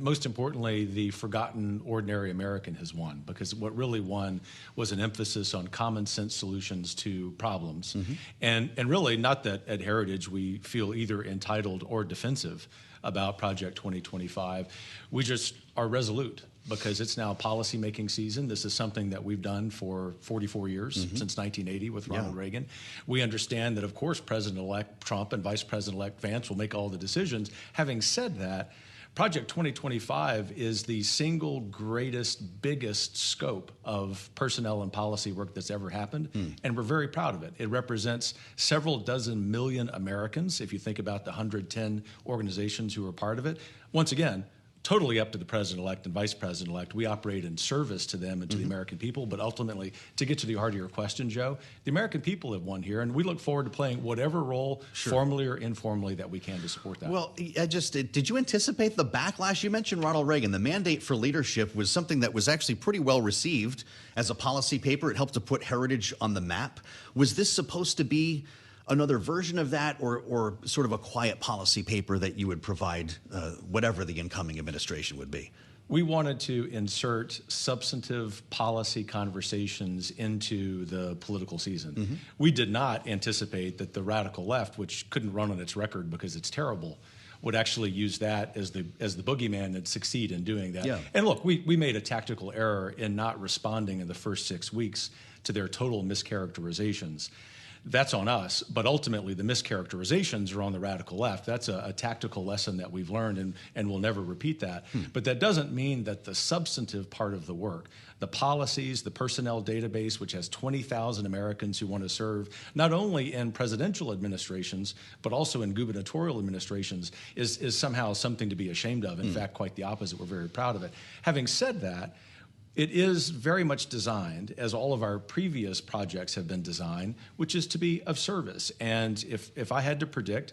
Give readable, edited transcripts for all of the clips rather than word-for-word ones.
Most importantly, the forgotten ordinary American has won, because what really won was an emphasis on common sense solutions to problems. And really, not that at Heritage we feel either entitled or defensive about Project 2025. We just are resolute, because it's now policy-making season. This is something that we've done for 44 years, since 1980 with Ronald Reagan. We understand that, of course, President-elect Trump and Vice President-elect Vance will make all the decisions. Having said that, Project 2025 is the single greatest, biggest scope of personnel and policy work that's ever happened, and we're very proud of it. It represents several dozen million Americans, if you think about the 110 organizations who are part of it. Once again, totally up to the president-elect and vice president-elect. We operate in service to them and to the American people, but ultimately, to get to the heart of your question, Joe, the American people have won here, and we look forward to playing whatever role, formally or informally, that we can to support that. Well, did you anticipate the backlash? You mentioned Ronald Reagan. The mandate for leadership was something that was actually pretty well received as a policy paper. It helped to put Heritage on the map. Was this supposed to be another version of that, or sort of a quiet policy paper that you would provide whatever the incoming administration would be? We wanted to insert substantive policy conversations into the political season. We did not anticipate that the radical left, which couldn't run on its record because it's terrible, would actually use that as the boogeyman and succeed in doing that. And look, we made a tactical error in not responding in the first 6 weeks to their total mischaracterizations. That's on us, but ultimately the mischaracterizations are on the radical left. That's a tactical lesson that we've learned, and we'll never repeat that. But that doesn't mean that the substantive part of the work, the policies, the personnel database, which has 20,000 Americans who want to serve not only in presidential administrations, but also in gubernatorial administrations, is somehow something to be ashamed of. In fact, quite the opposite. We're very proud of it. Having said that, it is very much designed, as all of our previous projects have been designed, which is to be of service. And if I had to predict,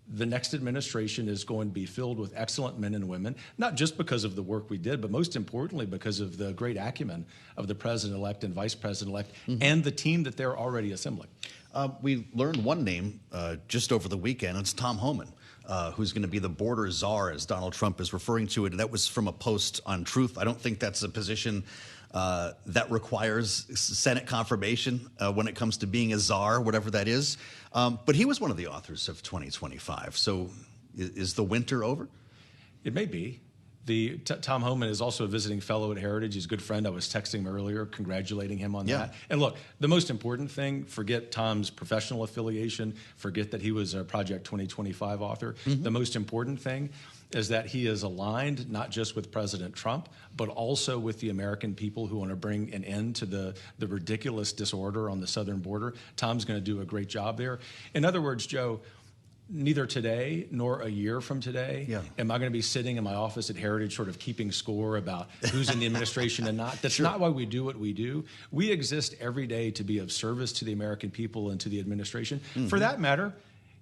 the next administration is going to be filled with excellent men and women, not just because of the work we did, but most importantly because of the great acumen of the president-elect and vice president-elect and the team that they're already assembling. We learned one name just over the weekend. It's Tom Homan, who's going to be the border czar, as Donald Trump is referring to it. And that was from a post on Truth. I don't think that's a position that requires Senate confirmation when it comes to being a czar, whatever that is. But he was one of the authors of 2025. So is the winter over? It may be. Tom Homan is also a visiting fellow at Heritage. He's a good friend. I was texting him earlier, congratulating him on that. And look, the most important thing, forget Tom's professional affiliation, forget that he was a Project 2025 author. The most important thing is that he is aligned not just with President Trump, but also with the American people who want to bring an end to the ridiculous disorder on the southern border. Tom's going to do a great job there. In other words, Joe, neither today nor a year from today am I going to be sitting in my office at Heritage sort of keeping score about who's in the administration and not. That's not why we do what we do. We exist every day to be of service to the American people and to the administration. For that matter,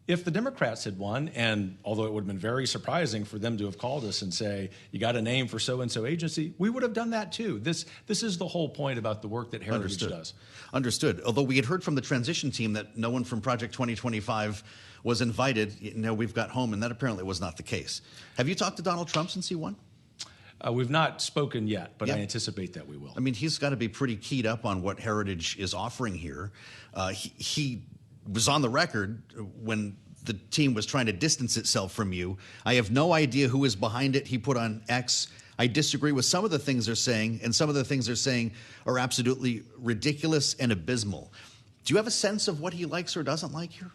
if the Democrats had won, and although it would have been very surprising for them to have called us and say, you got a name for so-and-so agency, we would have done that too. This is the whole point about the work that Heritage does. Understood. Although we had heard from the transition team that no one from Project 2025 was invited. We've got home, and that apparently was not the case. Have you talked to Donald Trump since he won? We've not spoken yet, but I anticipate that we will. I mean, he's got to be pretty keyed up on what Heritage is offering here. He was on the record when the team was trying to distance itself from you. I have no idea who is behind it. He put on X, I disagree with some of the things they're saying, and some of the things they're saying are absolutely ridiculous and abysmal. Do you have a sense of what he likes or doesn't like here?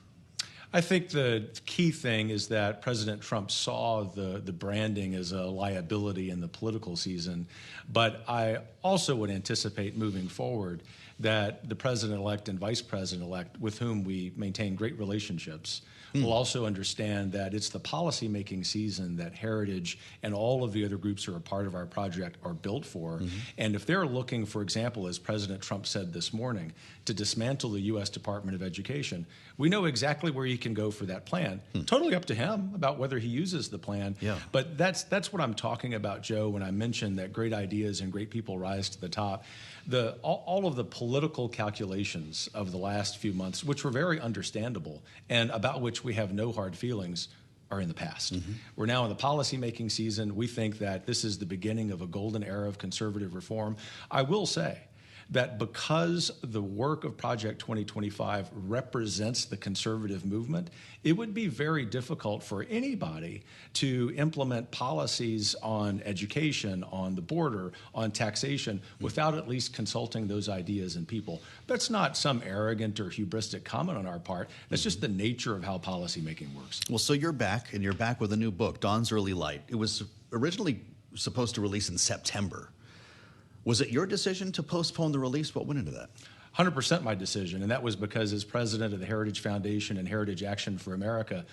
I think the key thing is that President Trump saw the branding as a liability in the political season, but I also would anticipate moving forward that the president-elect and vice president-elect, with whom we maintain great relationships, will also understand that it's the policy-making season that Heritage and all of the other groups who are part of our project are built for. And if they're looking, for example, as President Trump said this morning, to dismantle the U.S. Department of Education, we know exactly where he can go for that plan. Totally up to him about whether he uses the plan. But that's what I'm talking about, Joe, when I mentioned that great ideas and great people rise to the top. All of the political calculations of the last few months, which were very understandable and about which we have no hard feelings, are in the past. We're now in the policymaking season. We think that this is the beginning of a golden era of conservative reform. I will say that because the work of Project 2025 represents the conservative movement, it would be very difficult for anybody to implement policies on education, on the border, on taxation, without at least consulting those ideas and people. That's not some arrogant or hubristic comment on our part. That's just the nature of how policymaking works. Well, so you're back, and you're back with a new book, Dawn's Early Light. It was originally supposed to release in September. Was it your decision to postpone the release? What went into that? 100% my decision, and that was because as president of the Heritage Foundation and Heritage Action for America,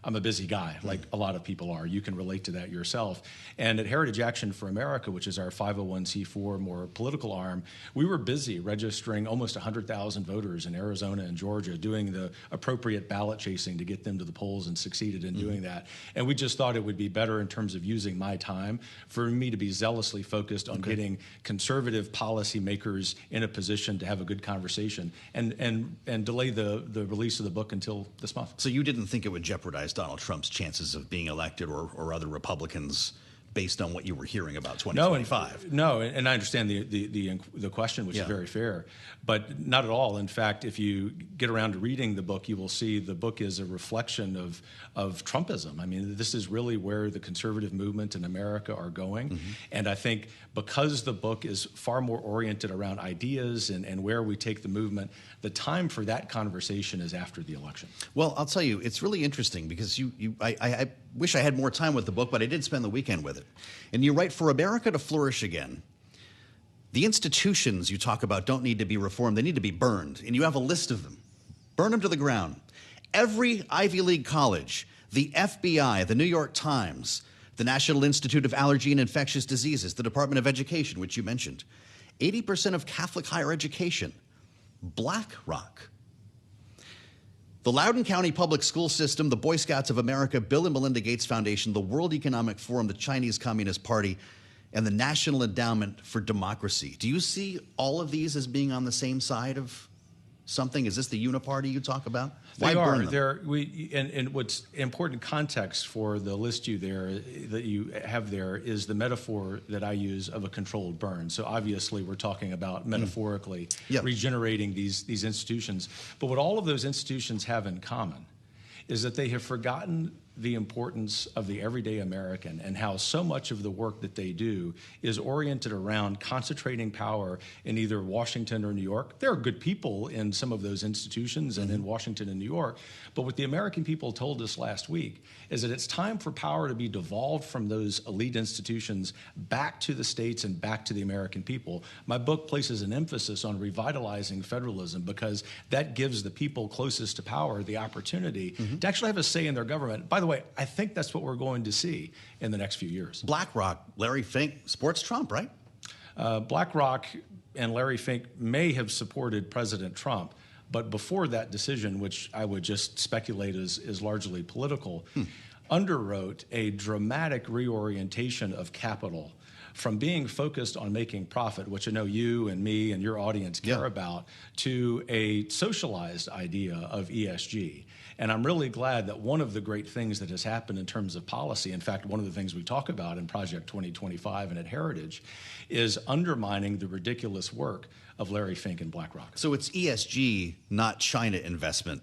I'm a busy guy, like a lot of people are. You can relate to that yourself. And at Heritage Action for America, which is our 501c4 more political arm, we were busy registering almost 100,000 voters in Arizona and Georgia, doing the appropriate ballot chasing to get them to the polls, and succeeded in doing that. And we just thought it would be better in terms of using my time for me to be zealously focused on getting conservative policymakers in a position to have a good conversation and delay the release of the book until this month. So you didn't think it would jeopardize Donald Trump's chances of being elected or other Republicans based on what you were hearing about 2025? No, and I understand the question, which is very fair, but not at all. In fact, if you get around to reading the book, you will see the book is a reflection of Trumpism. I mean, this is really where the conservative movement in America are going. And I think because the book is far more oriented around ideas and where we take the movement, the time for that conversation is after the election. Well, I'll tell you, it's really interesting because I wish I had more time with the book, but I did spend the weekend with it. And you write, for America to flourish again, the institutions you talk about don't need to be reformed, they need to be burned. And you have a list of them. Burn them to the ground. Every Ivy League college, the FBI, the New York Times, the National Institute of Allergy and Infectious Diseases, the Department of Education, which you mentioned, 80% of Catholic higher education, BlackRock, the Loudoun County Public School System, the Boy Scouts of America, Bill and Melinda Gates Foundation, the World Economic Forum, the Chinese Communist Party, and the National Endowment for Democracy. Do you see all of these as being on the same side of something? Is this the uniparty you talk about? Why burn them? And what's important context for the list that you have there is the metaphor that I use of a controlled burn. So obviously we're talking about metaphorically regenerating these institutions. But what all of those institutions have in common is that they have forgotten the importance of the everyday American and how so much of the work that they do is oriented around concentrating power in either Washington or New York. There are good people in some of those institutions and in Washington and New York, but what the American people told us last week is that it's time for power to be devolved from those elite institutions back to the states and back to the American people. My book places an emphasis on revitalizing federalism because that gives the people closest to power the opportunity to actually have a say in their government. By the way, I think that's what we're going to see in the next few years. BlackRock, Larry Fink supports Trump, right? BlackRock and Larry Fink may have supported President Trump, but before that decision, which I would just speculate is largely political, underwrote a dramatic reorientation of capital from being focused on making profit, which I know you and me and your audience care about, to a socialized idea of ESG. And I'm really glad that one of the great things that has happened in terms of policy, in fact, one of the things we talk about in Project 2025 and at Heritage, is undermining the ridiculous work of Larry Fink and BlackRock. So it's ESG, not China investment,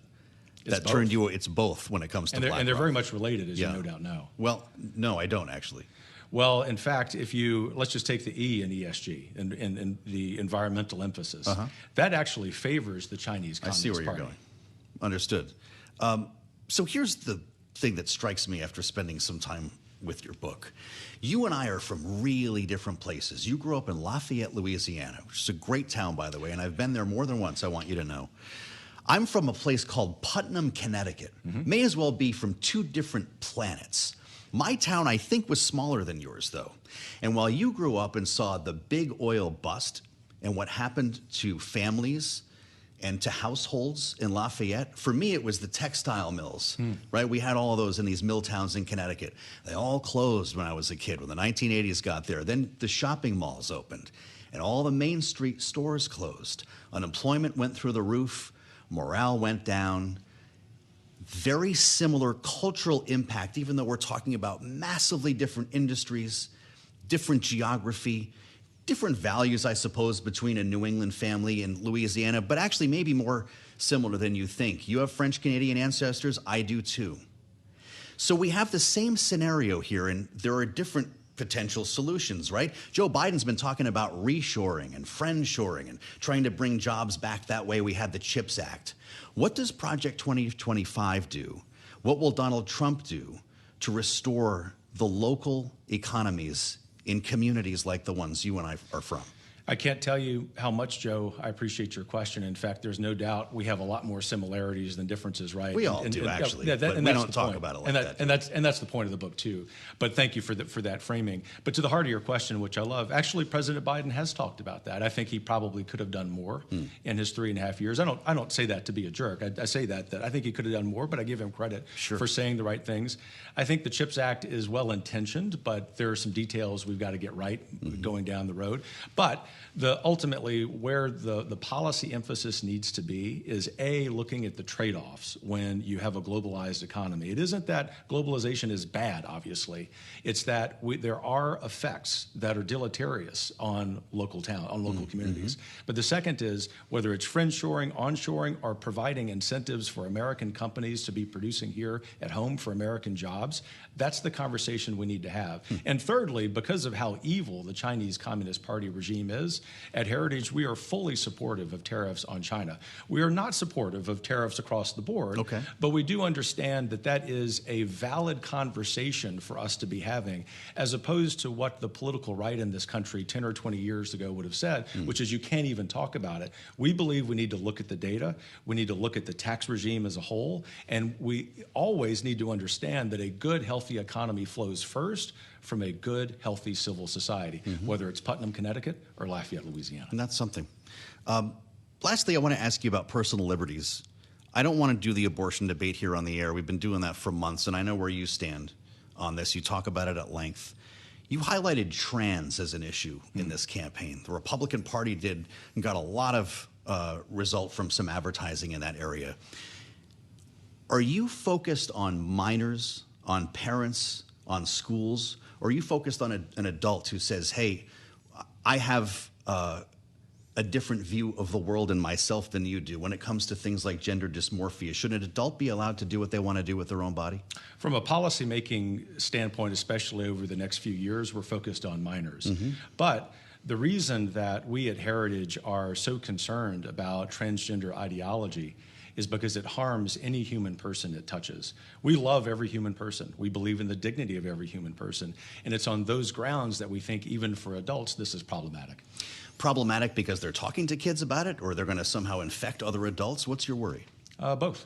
that turned you. It's both when it comes to BlackRock. And they're very much related, as you no doubt know. Well, no, I don't actually. Well, in fact, let's just take the E in ESG and the environmental emphasis. That actually favors the Chinese Communist Party. I see where you're going. Understood. So here's the thing that strikes me after spending some time with your book. You and I are from really different places. You grew up in Lafayette, Louisiana, which is a great town, by the way, and I've been there more than once, I want you to know. I'm from a place called Putnam, Connecticut. May as well be from two different planets. My town, I think, was smaller than yours, though. And while you grew up and saw the big oil bust and what happened to families and to households in Lafayette, for me, it was the textile mills, right? We had all of those in these mill towns in Connecticut. They all closed when I was a kid, when the 1980s got there. Then the shopping malls opened, and all the Main Street stores closed. Unemployment went through the roof. Morale went down. very similar cultural impact, even though we're talking about massively different industries, different geography, different values, I suppose, between a New England family and Louisiana, but actually maybe more similar than you think. You have French-Canadian ancestors. I do too. So we have the same scenario here, and there are different potential solutions, right? Joe Biden's been talking about reshoring and friendshoring and trying to bring jobs back that way. We had the CHIPS Act. What does Project 2025 do? What will Donald Trump do to restore the local economies in communities like the ones you and I are from? I can't tell you how much, Joe, I appreciate your question. In fact, there's no doubt we have a lot more similarities than differences, right? We all do, actually, but we don't talk about it like that. And that's the point of the book, too. But thank you for that framing. But to the heart of your question, which I love, actually, President Biden has talked about that. I think he probably could have done more in his 3.5 years. I don't say that to be a jerk. I say that I think he could have done more, but I give him credit for saying the right things. I think the CHIPS Act is well-intentioned, but there are some details we've got to get right going down the road. But ultimately, where the policy emphasis needs to be is, A, looking at the trade-offs when you have a globalized economy. It isn't that globalization is bad, obviously. It's that there are effects that are deleterious on local communities. But the second is, whether it's friendshoring, onshoring, or providing incentives for American companies to be producing here at home for American jobs, that's the conversation we need to have. And thirdly, because of how evil the Chinese Communist Party regime is, at Heritage, we are fully supportive of tariffs on China. We are not supportive of tariffs across the board, but we do understand that that is a valid conversation for us to be having, as opposed to what the political right in this country 10 or 20 years ago would have said, which is you can't even talk about it. We believe we need to look at the data, we need to look at the tax regime as a whole, and we always need to understand that a good, healthy economy flows first from a good, healthy civil society, whether it's Putnam, Connecticut, or Lafayette, Louisiana. And that's something. Lastly, I want to ask you about personal liberties. I don't want to do the abortion debate here on the air. We've been doing that for months, and I know where you stand on this. You talk about it at length. You highlighted trans as an issue in this campaign. The Republican Party did and got a lot of result from some advertising in that area. Are you focused on minors, on parents, on schools, or are you focused on an adult who says, hey, I have a different view of the world and myself than you do when it comes to things like gender dysmorphia? Should an adult be allowed to do what they want to do with their own body? From a policymaking standpoint, especially over the next few years, we're focused on minors. But the reason that we at Heritage are so concerned about transgender ideology is because it harms any human person it touches. We love every human person. We believe in the dignity of every human person. And it's on those grounds that we think, even for adults, this is problematic. Problematic because they're talking to kids about it, or they're going to somehow infect other adults? What's your worry? Both.